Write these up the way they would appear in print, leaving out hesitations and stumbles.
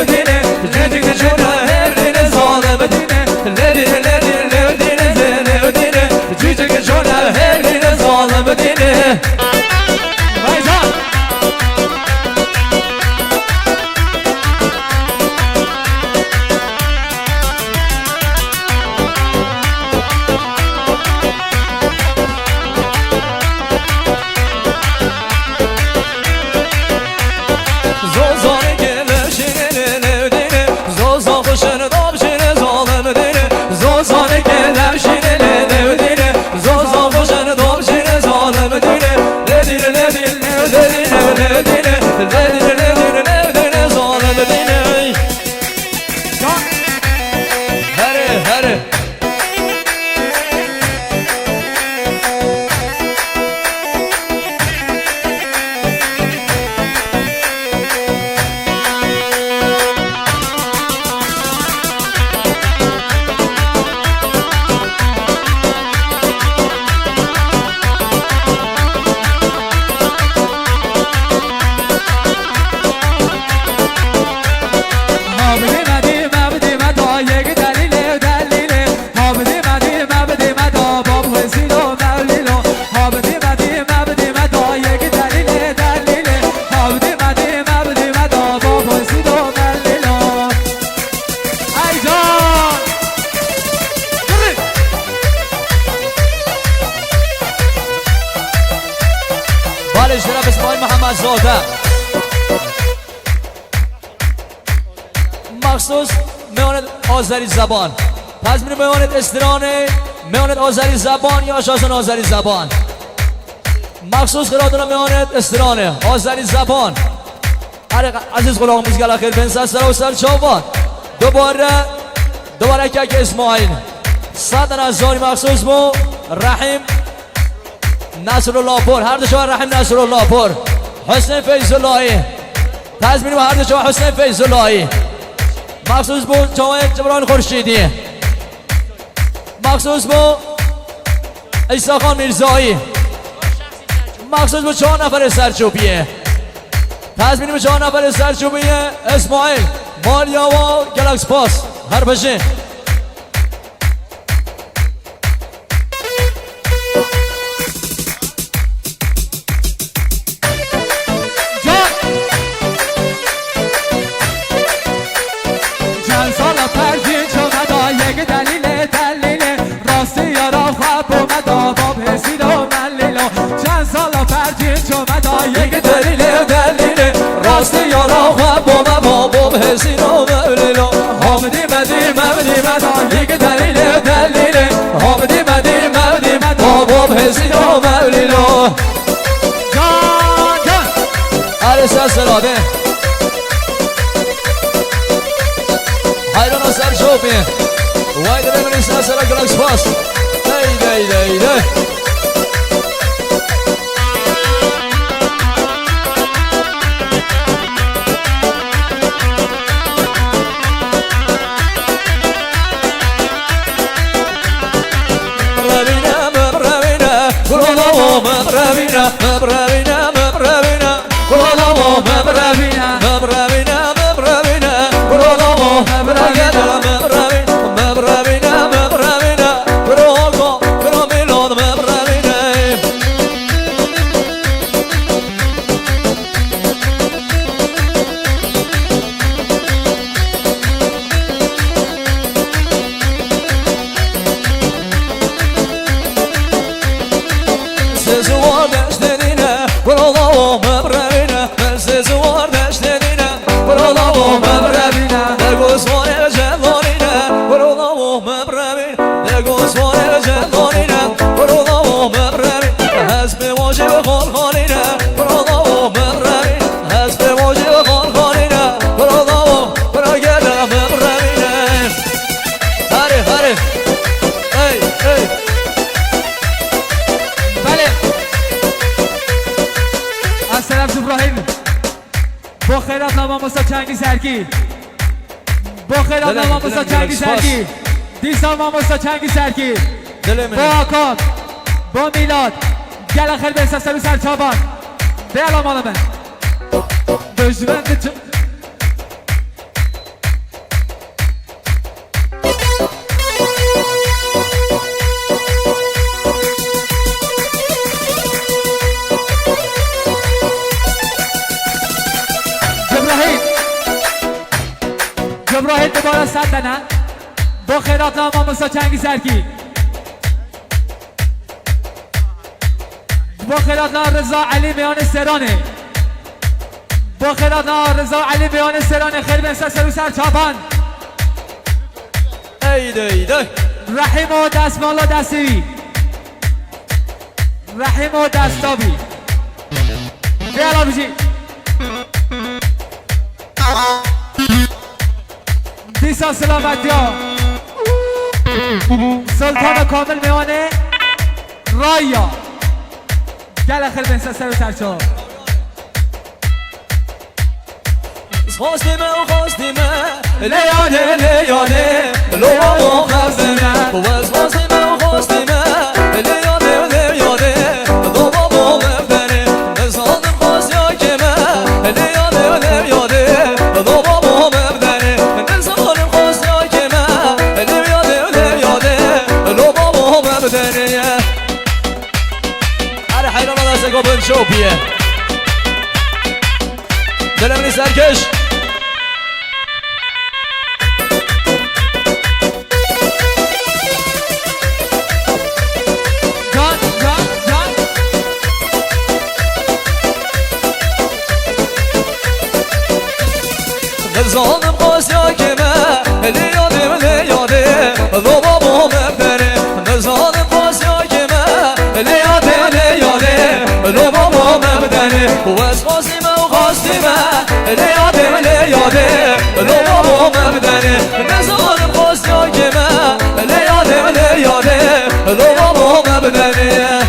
لودینه لودینه جونه هردینه ظالم دینه لودینه لودینه لودینه جوجه که جونه هردینه ظالم دینه وایزان جناب اسماعیل محمد زاده مخصوص میوند آذری زبان پس میریم میوند استرانه میوند آذری زبان یا شاسون آذری زبان مخصوص خیراتون میوند استرانه آذری زبان عزیز غلاموز گلا خیر بنسا سر و سر چوبان دوباره که اسماعیل صدر هزاری مخصوص مو رحیم نصر الله پور هر دو شما رحیم نصر الله پور حسین فیض اللهی تزمین و هر دو شما حسین فیض اللهی مخصوص بود شما جبران خورشیدی مخصوص بود عیسی خان میرزایی مخصوص بود 4 نفر سرچوبیه تزمین به 4 نفر سرچوبیه اسماعیل ماریا و گلاکس پاس هر بشه راستی یارا خواب با باب حسین و مولیلا حامدی مدی مدی مدا یک دلیل دلیل حامدی مدی مدی مدا باب حسین و مولیلا جان جان عرصه سلاده حیران سر شوپیه وایده بمینی سر گلاکس پاس ایده ایده ایده مبربينا مبربينا مبربينا كلامو مبربينا مبربينا مبربينا كلامو مبربينا مبربينا مبربينا كلامو كلامو مبربينا با خیرات ناماموسا چنگی سرکی با خیرات ناماموسا چنگی سرکی دیسا ماموسا چنگی سرکی با آکاد با میلاد گل خیلی به سر سر چابان بیالا مال من دشمن ابراهیم دوباره صدنه با خیرات نام موسا چنگی سرکی با خیرات نام رضا علی میان سرانه با خیرات نام رضا علی میان سرانه خیر بنسا سرو سر چاپان ایده رحیم و دستمالا دستی رحیم و دستابی بیالا بجی دیسا سلامتی ها سلطان کامل میوانه رایا گل خیلی بنسه سر و سرچا خواستیمه و خواستیمه لیانه لوامو خواستیمه خواستیمه و خواستیمه لیانه لوامو مبدنه نزادم خواست یا کمه لیانه لوامو مبدنه نزادم خواست یا کمه لیانه لوامو مبدنه هر حیران دسته گابن شوپیه دلمنی سرکش نزادم قاسیا کمه لیاده ضبابو مبدنه نزادم قاسیا کمه لیاده ضبابو مبدنه و از قاسمه و قاسمه لیاده ضبابو مبدنه نزادم قاسیا کمه لیاده ضبابو مبدنه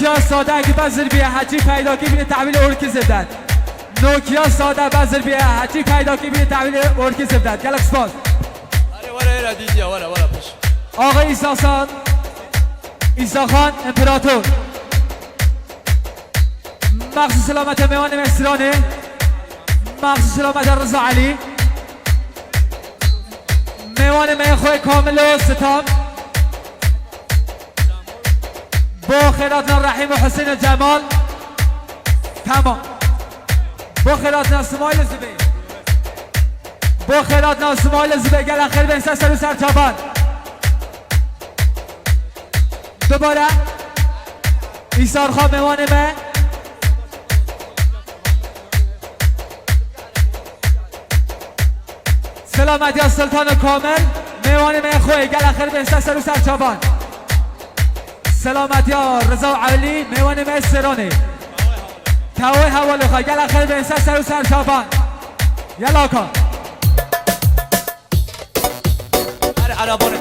نوکیا ساده اگه بزر بیه حجی پیدا که بینه تحویل ارکی زبدن نوکیا ساده بزر بیه حجی پیدا که بینه تحویل ارکی زبدن گلک سپاس وره دیدیا وره پش آقا ایسا خان امپراتور مخصوص سلامت میوان مصرانه مخصوص سلامت رضا علی میوان میخوی کامل و ستام با خیراتنا رحیم و حسین و جمال تمام با خیراتنا سمایل زبه با خیراتنا سمایل زبه گل خیل بنسه سر و سر چابان دوباره ایسار خواب میوانه به سلامتی از سلطان کامل میوانه به خوی گل خیل بنسه سر و سر چابان سلامتی ها رضا علی میوان مصرانه کوه حواله خواه گل خیلی به انسان سر و سر چاپان یلا کن هر عربانه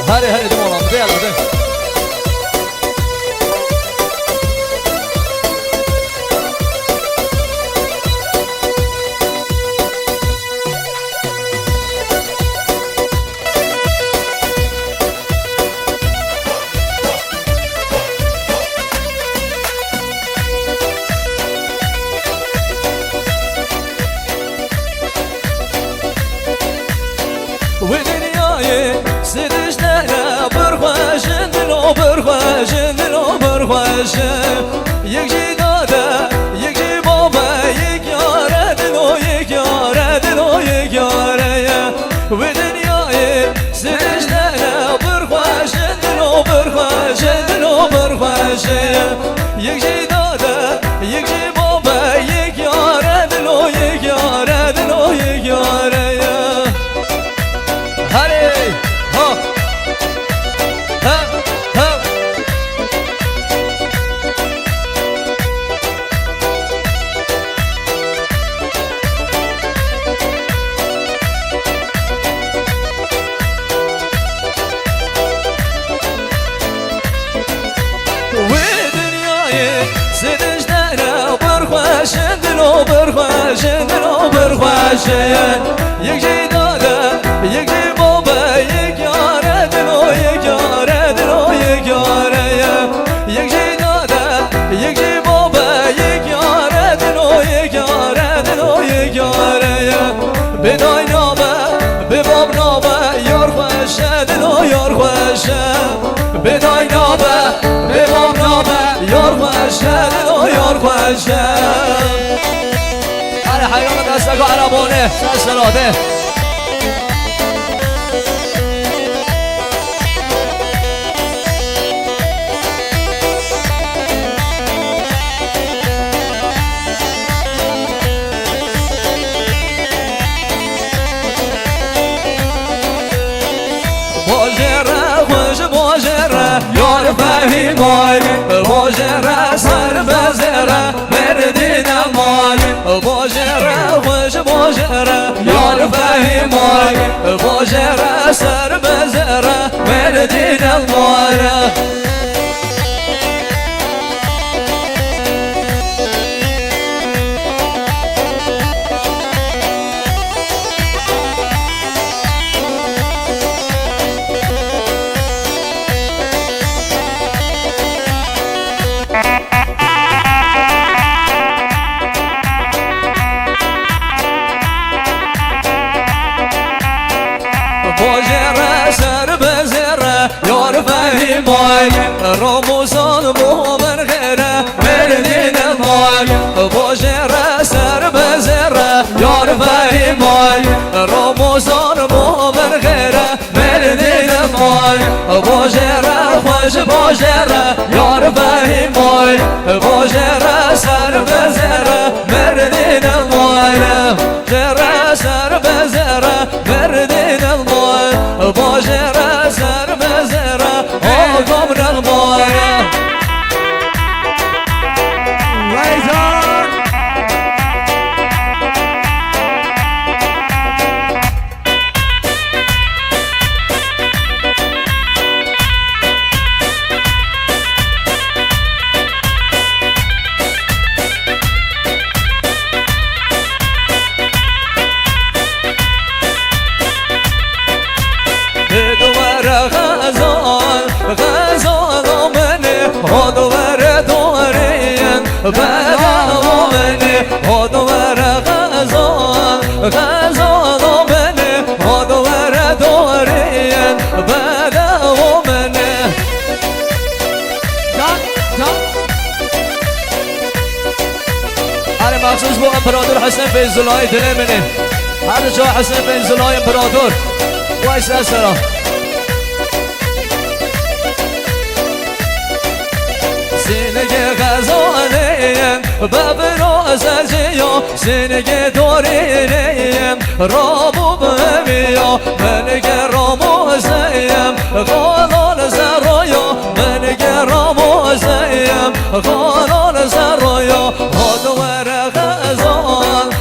هر دمالام بیالا ده یک جی داده یک جی بابا یک یاره دلو یک یاره دلو یک یاره و دنیای سجده برخواش دلو برخواش دلو برخواش یک جی داده یک جی بابا یک یاره دلو یک یاره دلو یک یاره هری ها خوشه دلو بر خوشه یک جی داده یک جی بابا یک یاره دلو یک یاره دلو یک یاره یک جی داده یک جی بابا یک یاره دلو یک یاره دلو یک یاره بدای نامه به باب نامه یار خوشه دلو یار خوشه بدای نامه به باب نامه یار خوشه دلو یار خوشه هر حیام دستگاه عربانه سلاده یار فهیمای باجره سر بزره مردین مال باجره خوش باجره یار فهیمای باجره سر بزره مردین مال باجره سر بزره یار فهیمای راموزان مومن غیره مردین مال باجره سر بزره یار فهیمای راموزان مومن غیره مردین مال باجره خوش باجره یار فهیمای باجره سر بزره مردین مال جره سر بزره مردین مال باجره سر بزره آقام نغماره رایزان غزال منه هادوار دورین بداو منه هادوار غزال منه هادوار دورین بداو منه هر مخصوص با امپراتور حسین فیض‌الله دل منه هر جا حسین فیض‌الله امپراتور وایس سلام سینگه غزالیم ببرو سرجیا سینگه دورینیم رابو بمیا منگه رامو زیم غالان زرایا منگه رامو زیم غالان زرایا هادوار غزال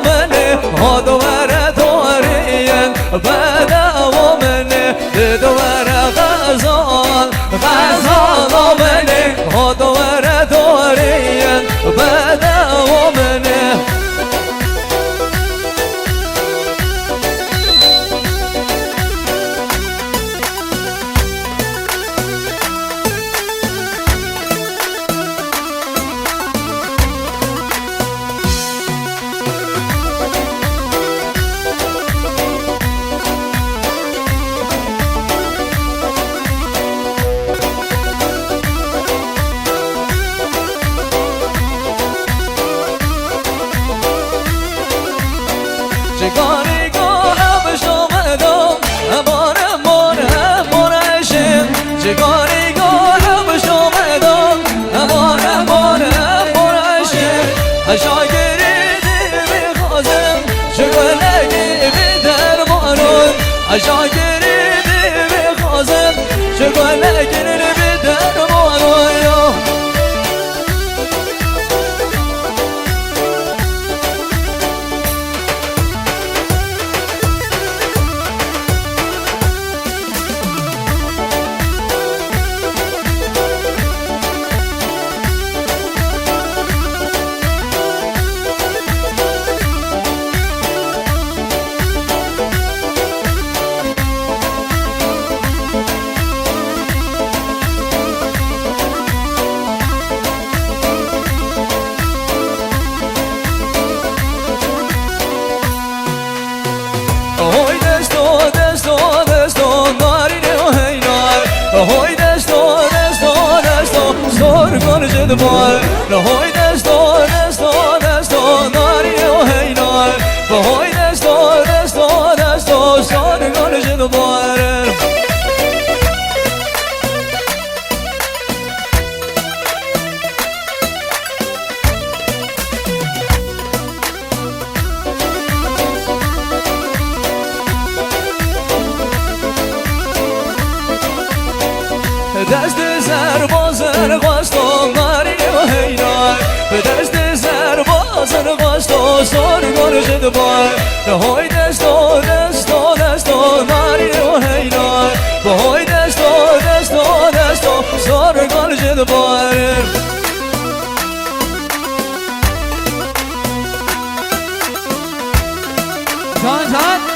منه هادوار دورین بداو منه دوار غزال منه هادوار دورین بداو منه چگانی گاهم شامدم امان عشق چگانی گاهم شامدم امان عشق اشاگری دل میخوازم چگلگی بی درمانون اشاگری دل میخوازم چگلگی بی درمانون جد بار های دستو دستو دستو ناری و هینار های دستو دستو دستو سارگان جد بار دست سربازن خواستم ماری و هینای به دست سربازن خواستم سارگان جد بار های دستو دستو دستو ماری و هینای های دستو دستو دستو سارگان جد بار جان جان